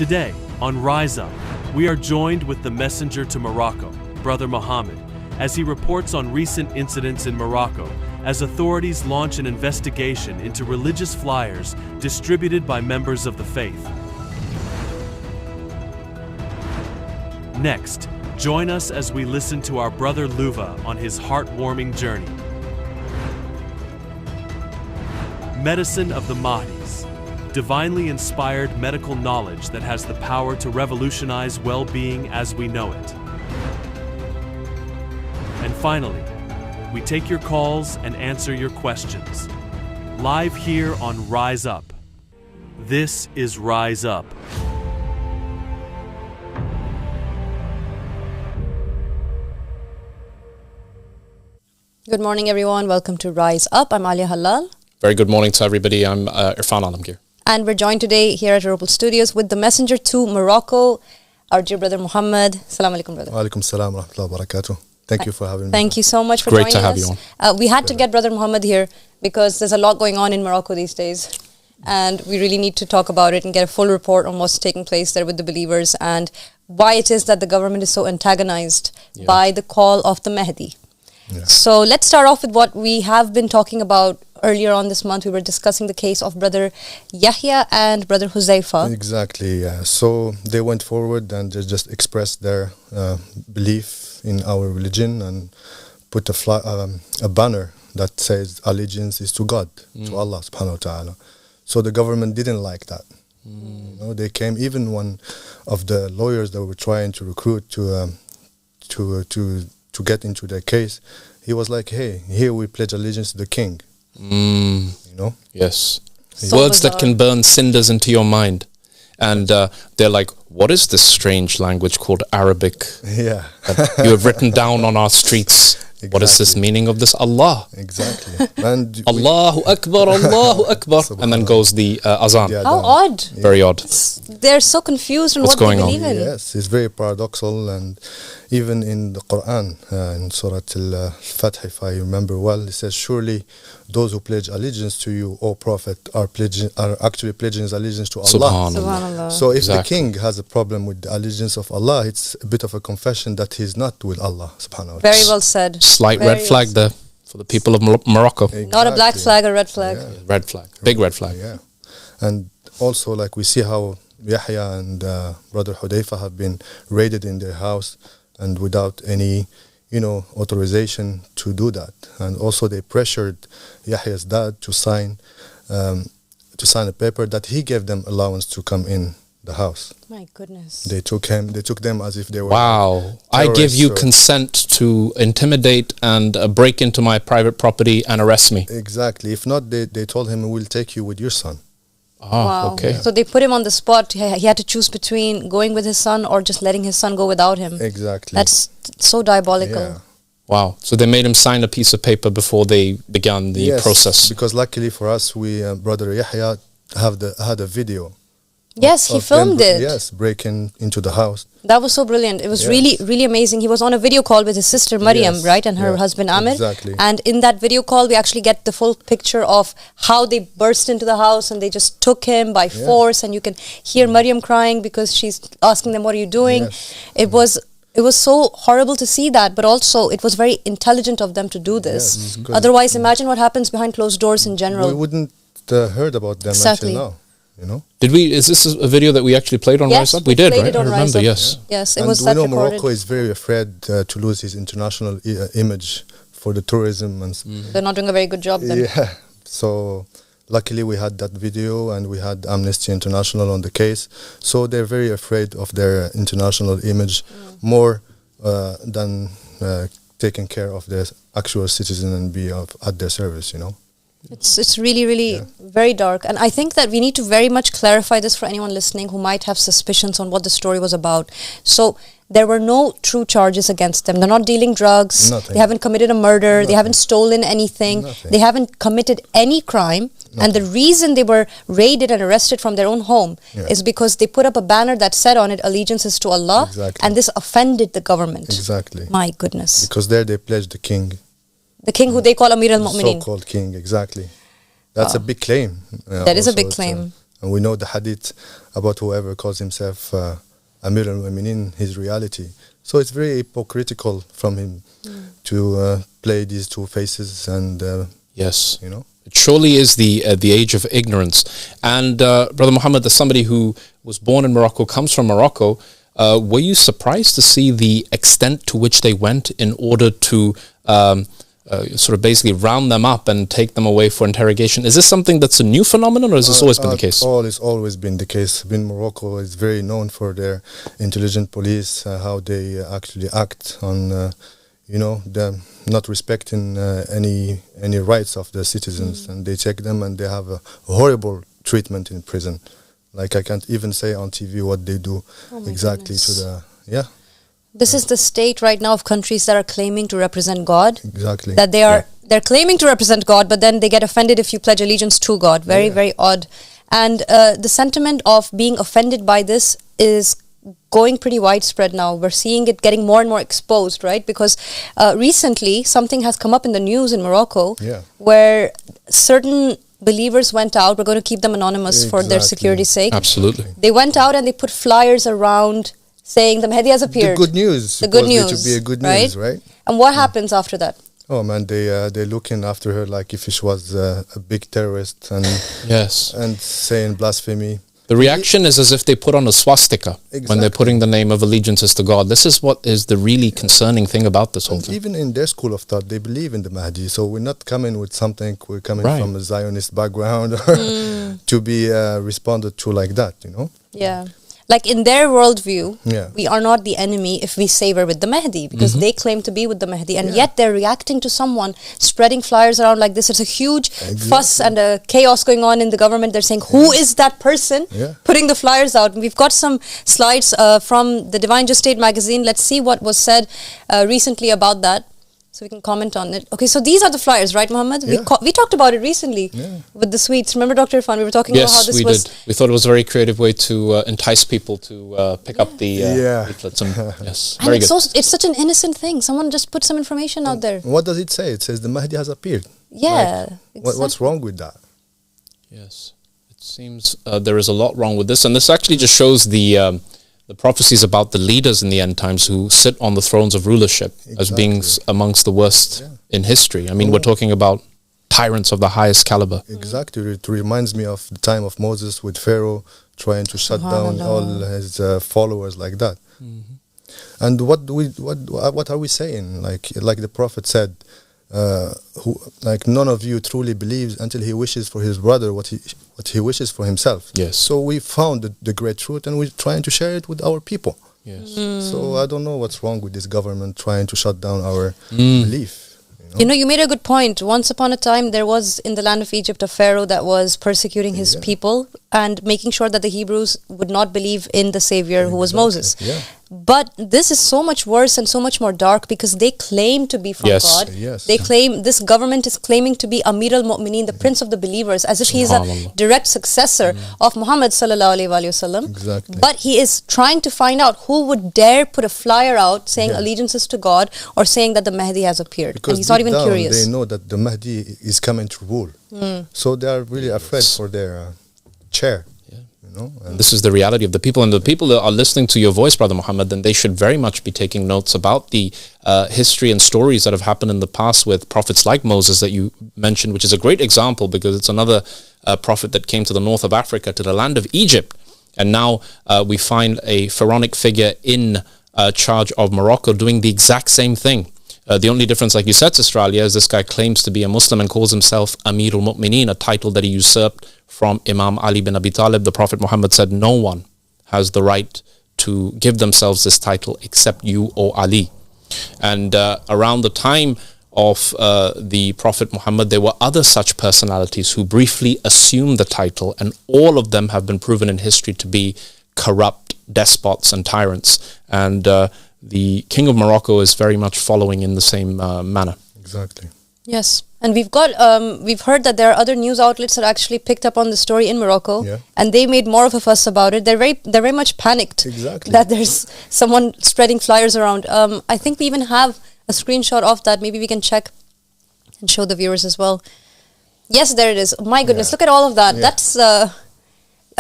Today, on Rise Up, we are joined with the messenger to Morocco, Brother Mohammed, as he reports on recent incidents in Morocco as authorities launch an investigation into religious flyers distributed by members of the faith. Next, join us as we listen to our brother Luva on his heartwarming journey. Medicine of the Mahdis, divinely inspired medical knowledge that has the power to revolutionize well-being as we know it. And finally, we take your calls and answer your questions. Live here on Rise Up. This is Rise Up. Good morning, everyone. Welcome to Rise Up. I'm Alia Halal. Very good morning to everybody. I'm Irfan Alamgir. And we're joined today here at AROPL Studios with the messenger to Morocco, our dear brother Mohammed. Assalamu alaikum, brother. Wa alaikum salam wa rahmatullahi wa barakatuh. Thank you for having me. Thank you so much for joining us. Great to have you on. We had to get brother Mohammed here because there's a lot going on in Morocco these days. And we really need to talk about it and get a full report on what's taking place there with the believers and why it is that the government is so antagonized by the call of the Mahdi. Yeah. So let's start off with what we have been talking about earlier on this month. We were discussing the case of brother Yahya and brother Huzaifa. Exactly, yeah. So they went forward and they just expressed their belief in our religion and put a banner that says allegiance is to God, to Allah subhanahu wa ta'ala. So the government didn't like that. You know, they came, even one of the lawyers that were trying to recruit to get into their case, he was like, hey, here we pledge allegiance to the king. You know? Yes. So words bizarre. that can burn cinders into your mind. And they're like, what is this strange language called Arabic Yeah. that you have written down on our streets? Exactly. What is this meaning of this? Allah. Exactly. And Allahu Akbar, Allahu Akbar. And then goes the azan. Yeah, How odd. Yeah. Very odd. They're so confused on What's what they going on? believe in. Yes, it's very paradoxal, and even in the Quran, in Surah Al-Fath, if I remember well, it says, surely those who pledge allegiance to you, O Prophet, are actually pledging allegiance to Allah. Subhanallah. So if Exactly. the king has a problem with the allegiance of Allah, it's a bit of a confession that he's not with Allah, subhanahu wa ta'ala. Very well said. Slight Very red flag well there for the people of Morocco. Not a black Exactly. flag, a red flag. Yeah. Red flag. Big red flag. Yeah. And also, like, we see how Yahya and brother Hudayfa have been raided in their house and without any, authorization to do that. And also they pressured Yahya's dad to sign a paper that he gave them allowance to come in the house. My goodness. They took them as if they were Wow. I give you terrorists or- consent to intimidate and break into my private property and arrest me. Exactly. If not, they told him, we'll take you with your son. Ah, Wow. okay. So they put him on the spot. He had to choose between going with his son or just letting his son go without him. Exactly. That's so diabolical. Yeah. Wow. So they made him sign a piece of paper before they began the Yes, process. because luckily for us, we brother Yahya had a video. Yes, he of them filmed it. Yes, breaking into the house. That was so brilliant. It was Yes. really, really amazing. He was on a video call with his sister Maryam, Yes, right? And her yeah, husband Amir. exactly. And in that video call, we actually get the full picture of how they burst into the house and they just took him by force. And you can hear Maryam crying because she's asking them, what are you doing? Yes. It was so horrible to see that, but also it was very intelligent of them to do this. Yes, good. Otherwise, imagine what happens behind closed doors in general. We wouldn't heard about them Exactly. until now. Is this a video that we actually played on Yes, Rise Up? we We did, played right? it on I Rise remember, Up. yes. Yes, it And was we that know recorded. Morocco is very afraid to lose his international image for the tourism and They're not doing a very good job then. yeah. So luckily we had that video and we had Amnesty International on the case. So they're very afraid of their international image more than taking care of their actual citizen and be at their service, It's really, really very dark. And I think that we need to very much clarify this for anyone listening who might have suspicions on what the story was about. So there were no true charges against them. They're not dealing drugs. Nothing. They haven't committed a murder. They Nothing. haven't stolen anything. Nothing. They haven't committed any crime. And the reason they were raided and arrested from their own home is because they put up a banner that said on it, allegiances to Allah. Exactly. And this offended the government. Exactly. My goodness. Because there they pledged the king. The king who they call Amir al-Mu'mineen. So-called king, exactly. That's a big claim. That is a also big it's, claim. And we know the hadith about whoever calls himself Amir al-Mu'minin, his reality. So it's very hypocritical from him to play these two faces and, Yes. you know. It surely is the age of ignorance. And Brother Muhammad, as somebody who was born in Morocco, comes from Morocco, were you surprised to see the extent to which they went in order to sort of basically round them up and take them away for interrogation? Is this something that's a new phenomenon, or has this always been the case? It's always been the case. Morocco is very known for their intelligent police, how they actually act on, you know, the not respecting any rights of the citizens, and they take them and they have a horrible treatment in prison. Like I can't even say on TV what they do exactly to the This is the state right now of countries that are claiming to represent God. Exactly. That they're claiming to represent God, but then they get offended if you pledge allegiance to God. Very, very odd. And the sentiment of being offended by this is going pretty widespread now. We're seeing it getting more and more exposed, right? Because recently something has come up in the news in Morocco where certain believers went out. We're going to keep them anonymous for their security's sake. Absolutely. They went out and they put flyers around saying the Mahdi has appeared. The good news. The good news. To be a good news, right? And what happens after that? Oh man, they're looking after her like if she was a big terrorist and and saying blasphemy. The reaction is as if they put on a swastika when they're putting the name of allegiances to God. This is what is the really concerning thing about this whole thing. Even in their school of thought, they believe in the Mahdi. So we're not coming with something, we're coming from a Zionist background to be responded to like that, you know? Yeah. Like in their worldview, we are not the enemy if we say we're with the Mahdi, because they claim to be with the Mahdi, and yet they're reacting to someone spreading flyers around like this. It's a huge fuss and a chaos going on in the government. They're saying, who is that person putting the flyers out? And we've got some slides from the Divine Just State magazine. Let's see what was said recently about that, so we can comment on it. Okay, so these are the flyers, right, Mohammed? We talked about it recently with the sweets. Remember, Dr. Irfan, we were talking about how this was... Yes, we did. We thought it was a very creative way to entice people to pick up the leaflets. And, very good. It's such an innocent thing. Someone just put some information out there. What does it say? It says the Mahdi has appeared. Yeah. Like, what's wrong with that? Yes. It seems there is a lot wrong with this. And this actually just shows the prophecies about the leaders in the end times who sit on the thrones of rulership as being amongst the worst in history. I mean, we're talking about tyrants of the highest caliber. Exactly. It reminds me of the time of Moses with Pharaoh trying to shut down all his followers like that. And what are we saying? Like the Prophet said, like none of you truly believes until he wishes for his brother what he wishes for himself. Yes. So we found the great truth and we're trying to share it with our people. Yes. So I don't know what's wrong with this government trying to shut down our belief. You know, you made a good point. Once upon a time, there was in the land of Egypt a pharaoh that was persecuting his people and making sure that the Hebrews would not believe in the Savior who was Moses. But this is so much worse and so much more dark because they claim to be from God. They claim, this government is claiming to be Amir al-Mu'minin, the Prince of the Believers, as if he is a direct successor of Muhammad sallallahu alaihi wasallam. But he is trying to find out who would dare put a flyer out saying allegiances to God or saying that the Mahdi has appeared. Because and he's not even curious. They know that the Mahdi is coming to rule. So they are really afraid for their chair. You know, and this is the reality of the people, and the people that are listening to your voice, Brother Muhammad, then they should very much be taking notes about the history and stories that have happened in the past with prophets like Moses that you mentioned, which is a great example because it's another prophet that came to the north of Africa, to the land of Egypt, and now we find a pharaonic figure in charge of Morocco doing the exact same thing. The only difference, like you said, Sister Alia, is this guy claims to be a Muslim and calls himself Amir al-Mu'minin, a title that he usurped from Imam Ali bin Abi Talib. The Prophet Muhammad said no one has the right to give themselves this title except you, O Ali. And around the time of the Prophet Muhammad, there were other such personalities who briefly assumed the title, and all of them have been proven in history to be corrupt despots and tyrants. And the King of Morocco is very much following in the same manner. Exactly. Yes. And we've got, we've heard that there are other news outlets that actually picked up on the story in Morocco, and they made more of a fuss about it. They're very much panicked that there's someone spreading flyers around. I think we even have a screenshot of that. Maybe we can check and show the viewers as well. Yes, there it is. My goodness, look at all of that. That's,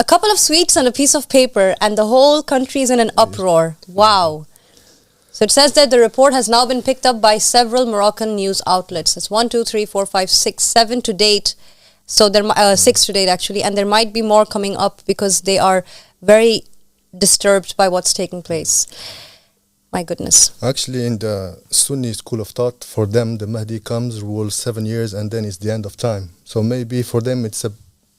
A couple of sweets and a piece of paper, and the whole country is in an uproar. Wow. So it says that the report has now been picked up by several Moroccan news outlets. It's 1, 2, 3, 4, 5, 6, 7 to date. So there 6 to date actually, and there might be more coming up because they are very disturbed by what's taking place. My goodness. Actually, in the Sunni school of thought, for them, the Mahdi comes, rules 7 years, and then it's the end of time. So maybe for them, it's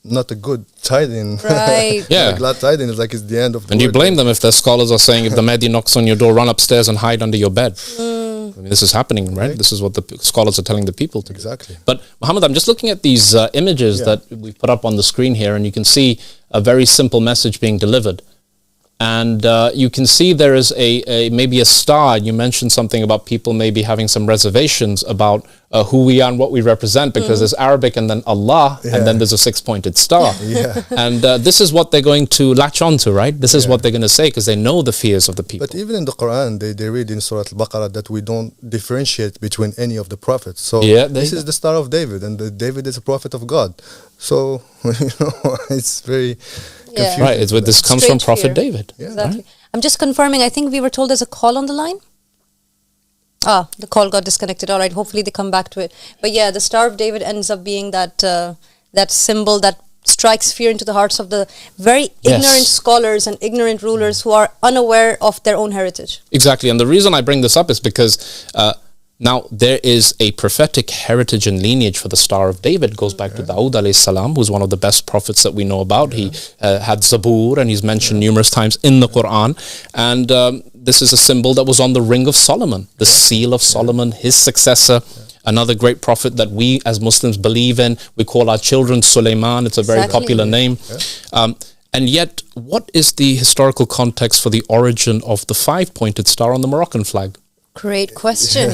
not a good tiding. Right. Yeah. A glad tiding is like it's the end of the And you world. blame them if their scholars are saying if the Mahdi knocks on your door, run upstairs and hide under your bed. I mean, this is happening, right? This is what the scholars are telling the people to do. Exactly. But Muhammad, I'm just looking at these images that we put up on the screen here, and you can see a very simple message being delivered. And you can see there is maybe a star. You mentioned something about people maybe having some reservations about who we are and what we represent, because there's Arabic and then Allah, and then there's a 6-pointed star. And this is what they're going to latch on to, right? This is what they're going to say, because they know the fears of the people. But even in the Quran, they read in Surah Al-Baqarah that we don't differentiate between any of the prophets. So this is the Star of David, and David is a prophet of God. So, it's very confusing. Right, this comes from Prophet David. Exactly. Right? I'm just confirming, I think we were told there's a call on the line. The call got disconnected. All right, hopefully they come back to it. But yeah, the Star of David ends up being that symbol that strikes fear into the hearts of the very ignorant scholars and ignorant rulers who are unaware of their own heritage. Exactly, and the reason I bring this up is because now there is a prophetic heritage and lineage for the Star of David. It goes back to Dawood alayhi salam, who's one of the best prophets that we know about. He had Zabur, and he's mentioned numerous times in the Quran. And this is a symbol that was on the ring of Solomon, the seal of Solomon, his successor. Another great prophet that we as Muslims believe in. We call our children Sulaiman. It's a very popular name. And yet, what is the historical context for the origin of the 5-pointed star on the Moroccan flag? Great question.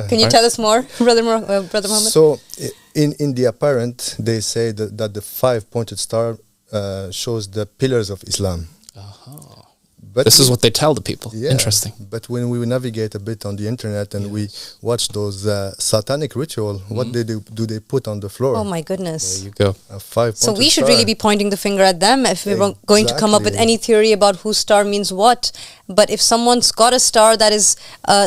Can you tell us more, Brother Mohammed? So, in the apparent, they say that the 5-pointed star shows the pillars of Islam. But this is what they tell the people. Interesting. But when we navigate a bit on the internet and we watch those satanic ritual, what do they put on the floor? Oh my goodness. There you go. A 5-pointed So we should star. really be pointing the finger at them if we were going to come up with any theory about whose star means what. But if someone's got a star that is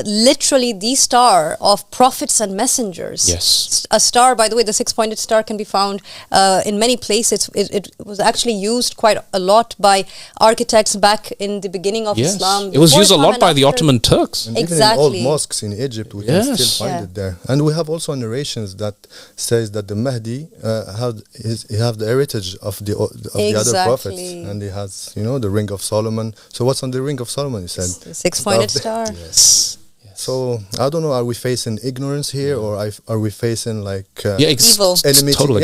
literally the star of prophets and messengers. Yes. A star, by the way, the 6-pointed star can be found in many places. It was actually used quite a lot by architects back in the beginning of Islam. It was used a lot by the Ottoman Turks. And even in old mosques in Egypt, we can still find it there. And we have also narrations that says that the Mahdi he have the heritage of the other prophets, and he has the Ring of Solomon. So what's on the Ring of Solomon? He said the 6-pointed star. Yes. So I don't know. Are we facing ignorance here, or are we facing like evil? Totally.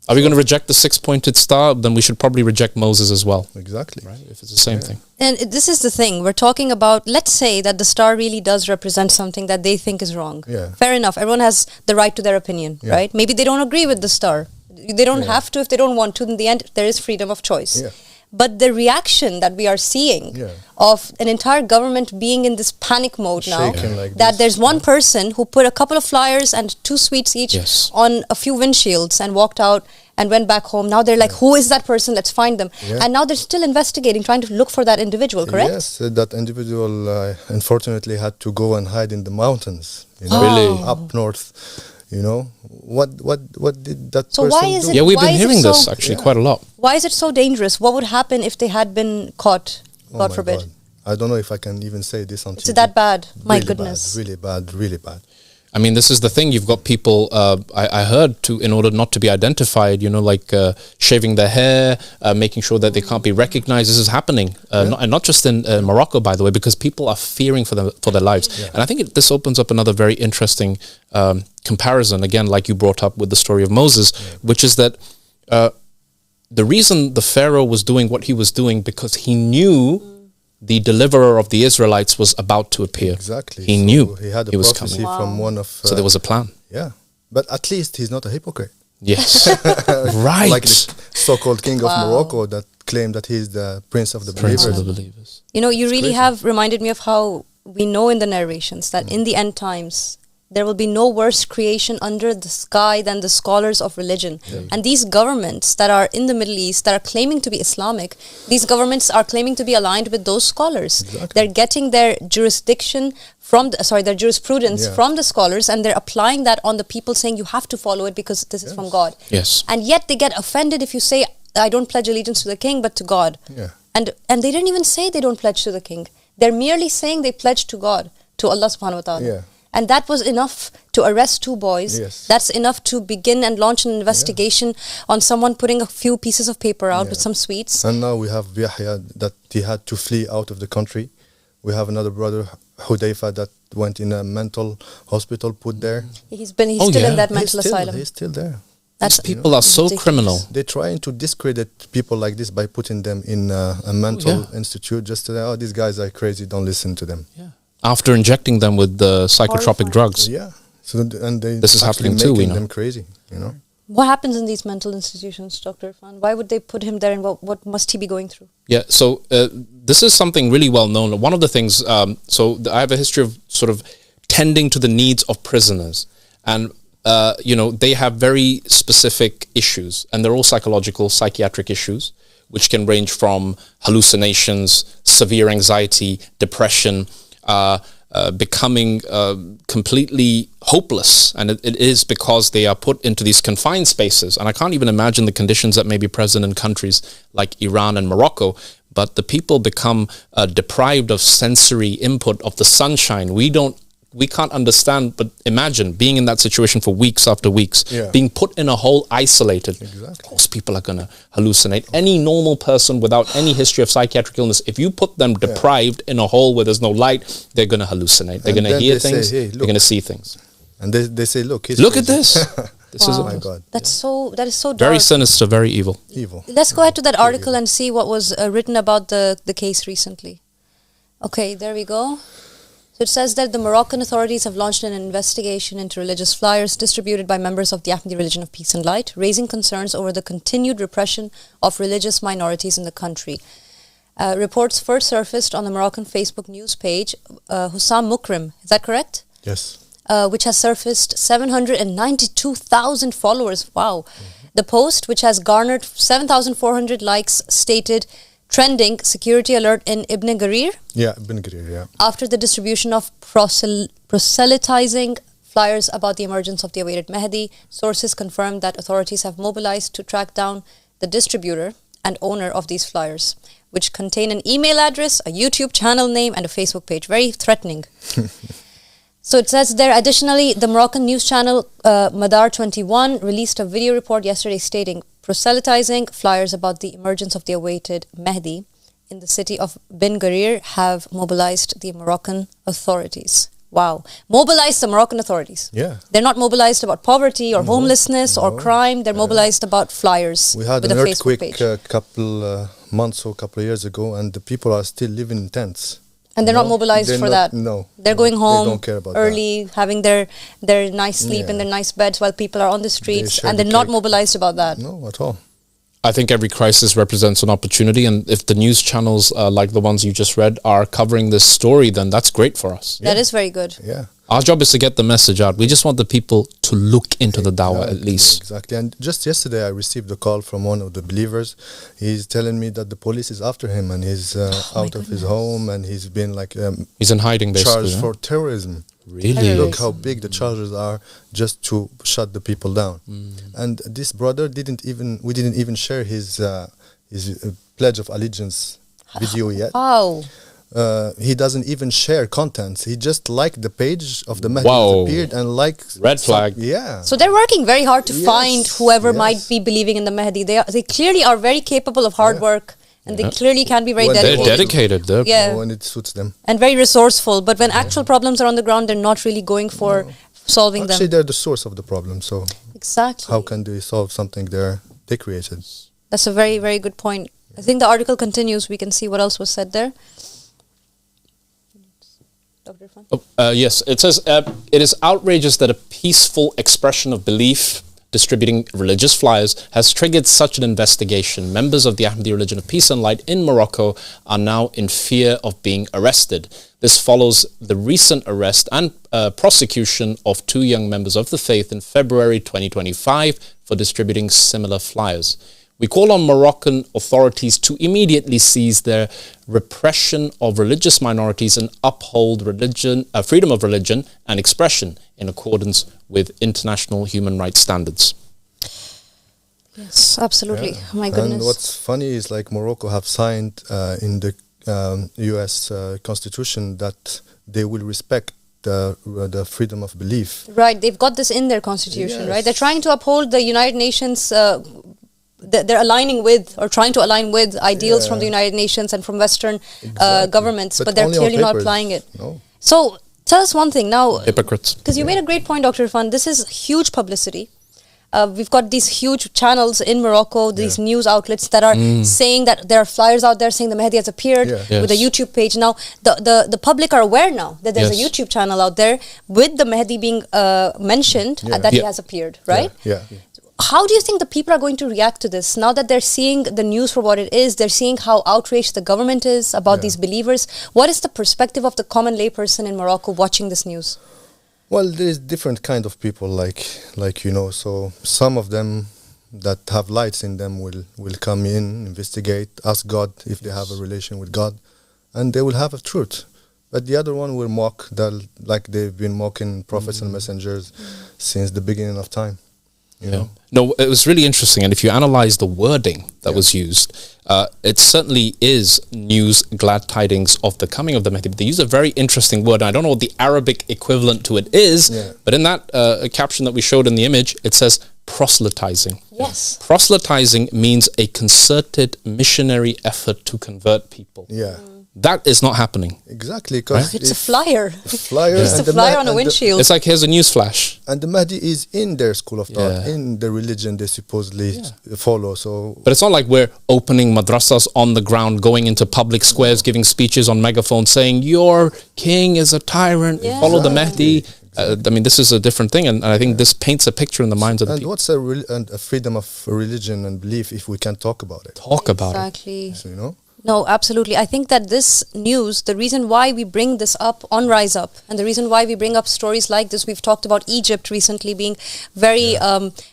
Are we going to reject the 6-pointed star? Then we should probably reject Moses as well. Exactly. Right? If it's the same thing. And this is the thing. We're talking about, let's say that the star really does represent something that they think is wrong. Fair enough. Everyone has the right to their opinion, right? Maybe they don't agree with the star. They don't have to if they don't want to. In the end, there is freedom of choice. But the reaction that we are seeing of an entire government being in this panic mode now, like that there's one person who put a couple of flyers and 2 sweets each on a few windshields and walked out and went back home. Now they're like, who is that person? Let's find them. And now they're still investigating, trying to look for that individual, correct? Yes, that individual unfortunately had to go and hide in the mountains, Really? up north. What did that person do? Yeah, we've been hearing this actually quite a lot. Why is it so dangerous? What would happen if they had been caught? God forbid. God. I don't know if I can even say this on TV. Is it that bad? My Really goodness. bad, really bad, really bad. I mean, this is the thing. You've got people, I heard, in order not to be identified, like shaving their hair, making sure that they can't be recognized. This is happening, and not just in Morocco, by the way, because people are fearing for their lives. And I think this opens up another very interesting comparison, again, like you brought up with the story of Moses, which is that the reason the Pharaoh was doing what he was doing because he knew the deliverer of the Israelites was about to appear. Exactly. He knew he had a he was prophecy coming. from one of. So there was a plan. Yeah, but at least he's not a hypocrite. Yes, right. Like the so-called king of Morocco that claimed that he's the prince of the Prince believers. of the believers. You really have reminded me of how we know in the narrations that in the end times, there will be no worse creation under the sky than the scholars of religion. And these governments that are in the Middle East that are claiming to be Islamic, these governments are claiming to be aligned with those scholars. Exactly. They're getting their jurisdiction from their jurisprudence from the scholars, and they're applying that on the people, saying you have to follow it because this is from God. Yes. And yet they get offended if you say, I don't pledge allegiance to the king but to God. Yeah. And they didn't even say they don't pledge to the king. They're merely saying they pledge to God, to Allah subhanahu wa ta'ala. Yeah. And that was enough to arrest 2 boys. Yes. That's enough to begin and launch an investigation on someone putting a few pieces of paper out with some sweets. And now we have Yahya that he had to flee out of the country. We have another brother, Hudayfa, that went in a mental hospital, put there. He's still in that mental asylum. He's still there. That's People are so ridiculous. criminal. They're trying to discredit people like this by putting them in a mental institute, just to say, oh, these guys are crazy, don't listen to them. Yeah. After injecting them with the psychotropic Horrifying. drugs. Yeah. So This is actually happening too, we making know. them crazy, you know. What happens in these mental institutions, Dr. Irfan? Why would they put him there, and what must he be going through? Yeah, so this is something really well known. One of the things, I have a history of sort of tending to the needs of prisoners. And, they have very specific issues. And they're all psychological, psychiatric issues, which can range from hallucinations, severe anxiety, depression, becoming completely hopeless, and it is because they are put into these confined spaces. And I can't even imagine the conditions that may be present in countries like Iran and Morocco, but the people become deprived of sensory input of the sunshine. We can't understand, but imagine being in that situation for weeks after weeks, being put in a hole, isolated. Exactly. Of course, people are going to hallucinate. Any normal person without any history of psychiatric illness, if you put them deprived in a hole where there's no light, they're going to hallucinate. They're going to hear things. Say, hey, they're going to see things. And they say, look he's Look at crazy. this. This is Oh my God. That is so dark. very sinister, very evil. Evil. Let's go ahead to that article and see what was written about the case recently. Okay, there we go. So it says that the Moroccan authorities have launched an investigation into religious flyers distributed by members of the Ahmadi religion of peace and light, raising concerns over the continued repression of religious minorities in the country. Reports first surfaced on the Moroccan Facebook news page, Hussam Mukrim, is that correct? Yes. Which has surfaced 792,000 followers. Wow. The post, which has garnered 7,400 likes, stated, trending security alert in Ibn Garir. Yeah, Ibn Garir, yeah. After the distribution of proselytizing flyers about the emergence of the awaited Mahdi, sources confirmed that authorities have mobilized to track down the distributor and owner of these flyers, which contain an email address, a YouTube channel name, and a Facebook page. Very threatening. So it says there, additionally, the Moroccan news channel Madar 21 released a video report yesterday stating proselytizing flyers about the emergence of the awaited Mahdi in the city of Bin Garir have mobilized the Moroccan authorities. Wow. Mobilized the Moroccan authorities. Yeah. They're not mobilized about poverty or homelessness or crime. They're mobilized about flyers. We had with an a Facebook earthquake page. a couple months or couple of years ago, and the people are still living in tents. And they're not mobilized They're for not- that. No. They're no, going home They don't care about early, having their nice sleep in their nice beds while people are on the streets, share and the they're not cake. mobilized about that. that. No, at all. I think every crisis represents an opportunity, and if the news channels like the ones you just read are covering this story, then that's great for us. That is very good. Yeah. Our job is to get the message out. We just want the people to look into the dawah at least. Exactly. And just yesterday I received a call from one of the believers. He's telling me that the police is after him, and he's out of his home, and he's been like He's in hiding basically. charged yeah? for terrorism. Really? Look how big the charges are just to shut the people down. And this brother we didn't even share his pledge of allegiance video yet. Wow. He doesn't even share contents. He just liked the page of the Mahdi Wow. that appeared and Red flag. Yeah. So they're working very hard to find whoever yes. might be believing in the Mahdi. They clearly are very capable of hard work, and they clearly can be very Well, They're dedicated. dedicated. Yeah. When it suits them. And very resourceful. But when actual problems are on the ground, they're not really going for solving Actually, them. they're the source of the problem. So Exactly. how can they solve something they created? That's a very, very good point. I think the article continues. We can see what else was said there. Dr. Irfan? Yes, it says, it is outrageous that a peaceful expression of belief distributing religious flyers has triggered such an investigation. Members of the Ahmadi religion of peace and light in Morocco are now in fear of being arrested. This follows the recent arrest and prosecution of 2 young members of the faith in February 2025 for distributing similar flyers. We call on Moroccan authorities to immediately cease their repression of religious minorities and uphold freedom of religion and expression in accordance with international human rights standards. Yes, absolutely. Yeah. My goodness. And what's funny is like Morocco have signed in the US constitution that they will respect the freedom of belief. Right, they've got this in their constitution, Yes. right? They're trying to uphold the United Nations, they're aligning with or trying to align with ideals from the United Nations and from Western governments, but they're only on clearly not papers. applying it. No. So tell us one thing now, Hypocrites. because you made a great point, Dr. Irfan. This is huge publicity. We've got these huge channels in Morocco, these news outlets that are saying that there are flyers out there saying the Mahdi has appeared with a YouTube page. Now, the public are aware now that there's a YouTube channel out there with the Mahdi being mentioned that he has appeared, right? Yeah. How do you think the people are going to react to this now that they're seeing the news for what it is? They're seeing how outraged the government is about these believers. What is the perspective of the common layperson in Morocco watching this news? Well, there is different kind of people, like you know. So some of them that have lights in them will come in, investigate, ask God if they have a relation with God, and they will have a truth. But the other one will mock, like they've been mocking prophets and messengers since the beginning of time. You know? No, it was really interesting. And if you analyze the wording that was used, it certainly is news, glad tidings of the coming of the Mahdi. But they use a very interesting word. And I don't know what the Arabic equivalent to it is, but in that caption that we showed in the image, it says proselytizing. Yes. Proselytizing means a concerted missionary effort to convert people. Yeah. That is not happening. Exactly, because It's a flyer. flyer It's a flyer on a windshield. It's like, here's a news flash. And the Mahdi is in their school of thought, in the religion they supposedly follow. So, But it's not like we're opening madrasas on the ground, going into public squares, giving speeches on megaphones, saying, your king is a tyrant, follow the Mahdi. I mean, this is a different thing, and I think this paints a picture in the minds of the and people. what's a freedom of religion and belief if we can't talk about it? Talk about it. Exactly. So, you know? No, absolutely. I think that this news, the reason why we bring this up on Rise Up, and the reason why we bring up stories like this, we've talked about Egypt recently being very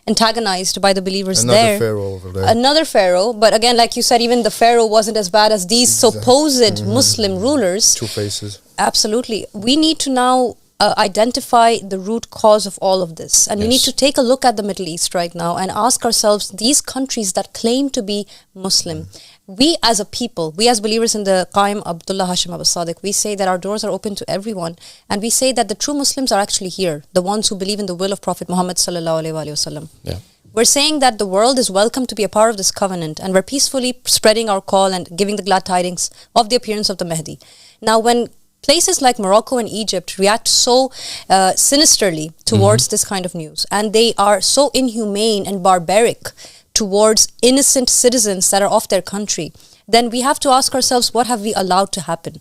antagonized by the believers there. Another pharaoh over there. Another pharaoh, but again, like you said, even the pharaoh wasn't as bad as these supposed Muslim rulers. Two faces. Absolutely. We need to now identify the root cause of all of this. And we need to take a look at the Middle East right now and ask ourselves, these countries that claim to be Muslim, we as a people, we as believers in the Qaim Abdullah Hashim Abu Sadiq, we say that our doors are open to everyone. And we say that the true Muslims are actually here, the ones who believe in the will of Prophet Muhammad sallallahu alaihi wasallam. We're saying that the world is welcome to be a part of this covenant, and we're peacefully spreading our call and giving the glad tidings of the appearance of the Mahdi. Now, when places like Morocco and Egypt react so sinisterly towards this kind of news, and they are so inhumane and barbaric towards innocent citizens that are of their country, then we have to ask ourselves, what have we allowed to happen?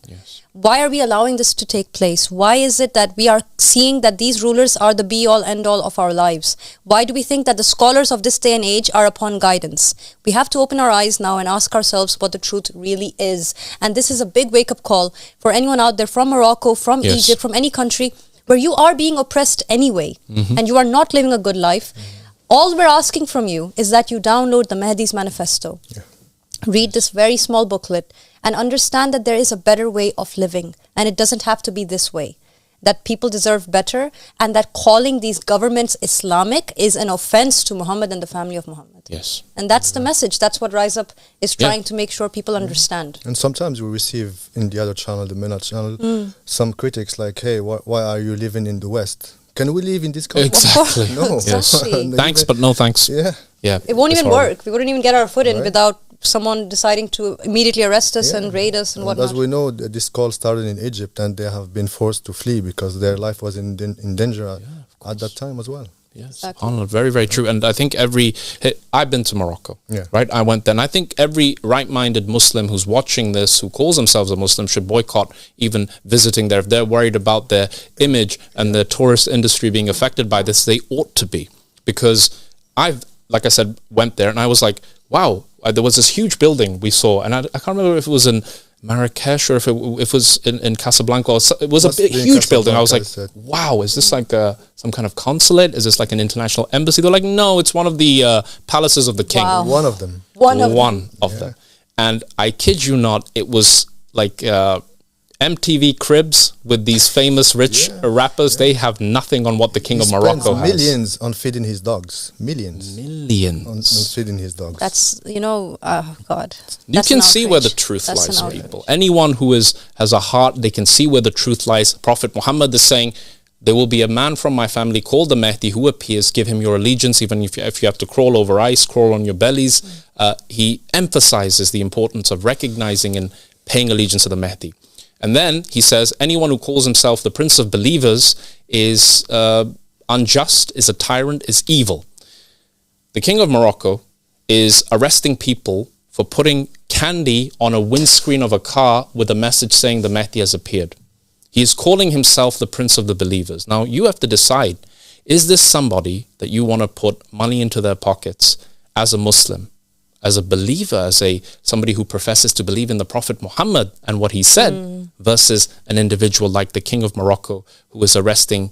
Why are we allowing this to take place? Why is it that we are seeing that these rulers are the be-all, end-all of our lives? Why do we think that the scholars of this day and age are upon guidance? We have to open our eyes now and ask ourselves what the truth really is. And this is a big wake-up call for anyone out there from Morocco, from Egypt, from any country where you are being oppressed anyway, and you are not living a good life. All we're asking from you is that you download the Mahdi's Manifesto. Read this very small booklet and understand that there is a better way of living, and it doesn't have to be this way. That people deserve better, and that calling these governments Islamic is an offense to Muhammad and the family of Muhammad. And that's the message. That's what Rise Up is trying to make sure people understand. And sometimes we receive in the other channel, the MENA channel, some critics like, hey, why are you living in the West? Can we live in this country? Exactly. No. Exactly. Thanks, but no thanks. It won't even work. We wouldn't even get our foot in without someone deciding to immediately arrest us and raid us and whatnot. As we know, this call started in Egypt, and they have been forced to flee because their life was in danger at that time as well. Exactly. Very, very true. And I think I've been to Morocco, right? I went there, and I think every right-minded Muslim who's watching this, who calls themselves a Muslim, should boycott even visiting there. If they're worried about their image and the tourist industry being affected by this, they ought to be, because I've, like I said, went there and I was like, wow, there was this huge building we saw, and I can't remember if it was in Marrakesh or if it was in Casablanca. It was a big, huge building. I was like, wow, is this like some kind of consulate? Is this like an international embassy? They're like, no, it's one of the palaces of the king. Wow. One of them. One of them. And I kid you not, it was like MTV Cribs with these famous rich rappers. They have nothing on what the king of Morocco has. Millions on feeding his dogs. Millions on feeding his dogs. That's, God. You can see where the truth lies, people. Anyone who has a heart, they can see where the truth lies. Prophet Muhammad is saying, there will be a man from my family called the Mahdi who appears. Give him your allegiance, even if you have to crawl over ice, crawl on your bellies. He emphasizes the importance of recognizing and paying allegiance to the Mahdi. And then he says, anyone who calls himself the Prince of Believers is unjust, is a tyrant, is evil. The King of Morocco is arresting people for putting candy on a windscreen of a car with a message saying the Mahdi has appeared. He is calling himself the Prince of the Believers. Now, you have to decide, is this somebody that you want to put money into their pockets as a Muslim, as a believer, as somebody who professes to believe in the Prophet Muhammad and what he said, versus an individual like the King of Morocco who is arresting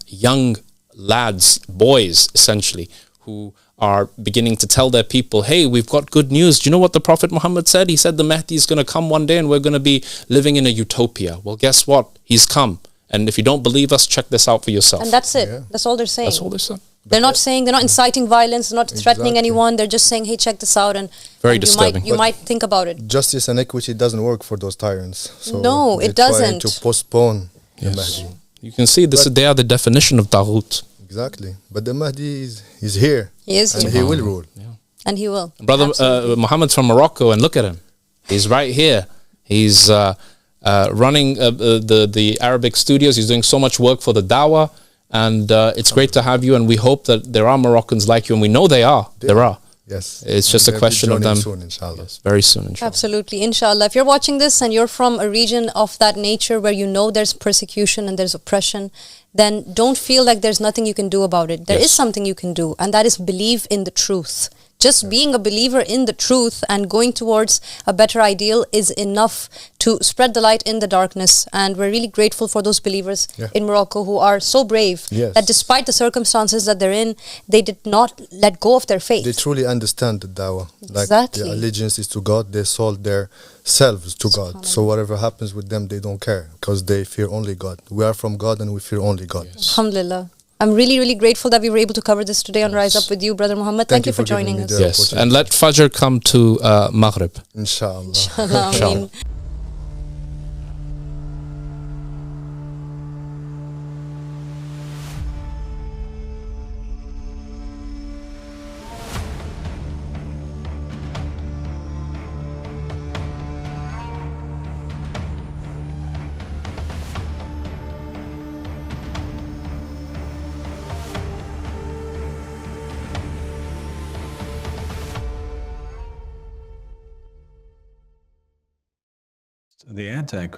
young lads, boys, essentially, who are beginning to tell their people, hey, we've got good news. Do you know what the Prophet Muhammad said? He said the Mahdi is going to come one day and we're going to be living in a utopia. Well, guess what? He's come. And if you don't believe us, check this out for yourself. And that's it. Yeah. That's all they're saying. That's all they're saying. They're not inciting violence, they're not threatening anyone. They're just saying, hey, check this out. And very disturbing. You might think about it. Justice and equity doesn't work for those tyrants. So no, it doesn't. To postpone the Mahdi. You can see they are the definition of Taghut. Exactly. But the Mahdi is here. He is and he will rule. Yeah. And he will. Brother Muhammad's from Morocco, and look at him. He's right here. He's running the Arabic studios. He's doing so much work for the dawah. And it's great to have you. And we hope that there are Moroccans like you. And we know there are. Yes. It's just a question of them. Soon, inshallah. Yes, very soon, inshallah. Absolutely, inshallah. If you're watching this and you're from a region of that nature where you know there's persecution and there's oppression, then don't feel like there's nothing you can do about it. There is something you can do, and that is believe in the truth. Just being a believer in the truth and going towards a better ideal is enough to spread the light in the darkness. And we're really grateful for those believers in Morocco who are so brave that despite the circumstances that they're in, they did not let go of their faith. They truly understand the dawah. Like their allegiance is to God. They sold their selves to God. So whatever happens with them, they don't care because they fear only God. We are from God and we fear only God. Yes. Alhamdulillah. I'm really, really grateful that we were able to cover this today on Rise Up with you, Brother Muhammad. Thank you for joining us. Yes, and let Fajr come to Maghrib. Inshallah. Inshallah. Ameen. The Antichrist.